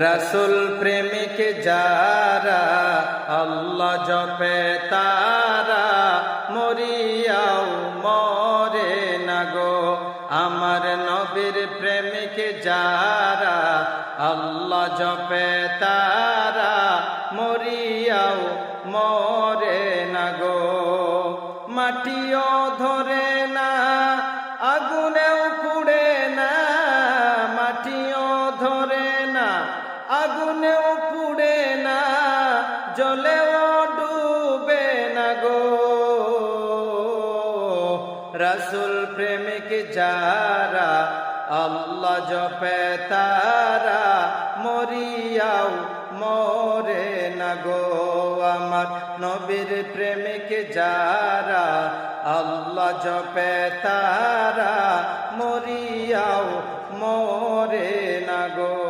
রাসূল প্রেমিক যারা আল্লাহ জপে তারা মরিয়াও মরে না গো। আমার নবীর প্রেমিক যারা আল্লাহ জপে তারা মরিয়াও মরে না গো। মাটিও ধরে না আগুনেও পুড়ে না, মাটিও ধরে না আগুনেও পুড়ে না, জলেও ডুবে না গো। রাসূল প্রেমিক যারা আল্লাহ জপে তারা মরিয়াও মরে না গো। আমার নবীর প্রেমিক যারা আল্লাহ জপে তারা মরিয়াও মরে না গো।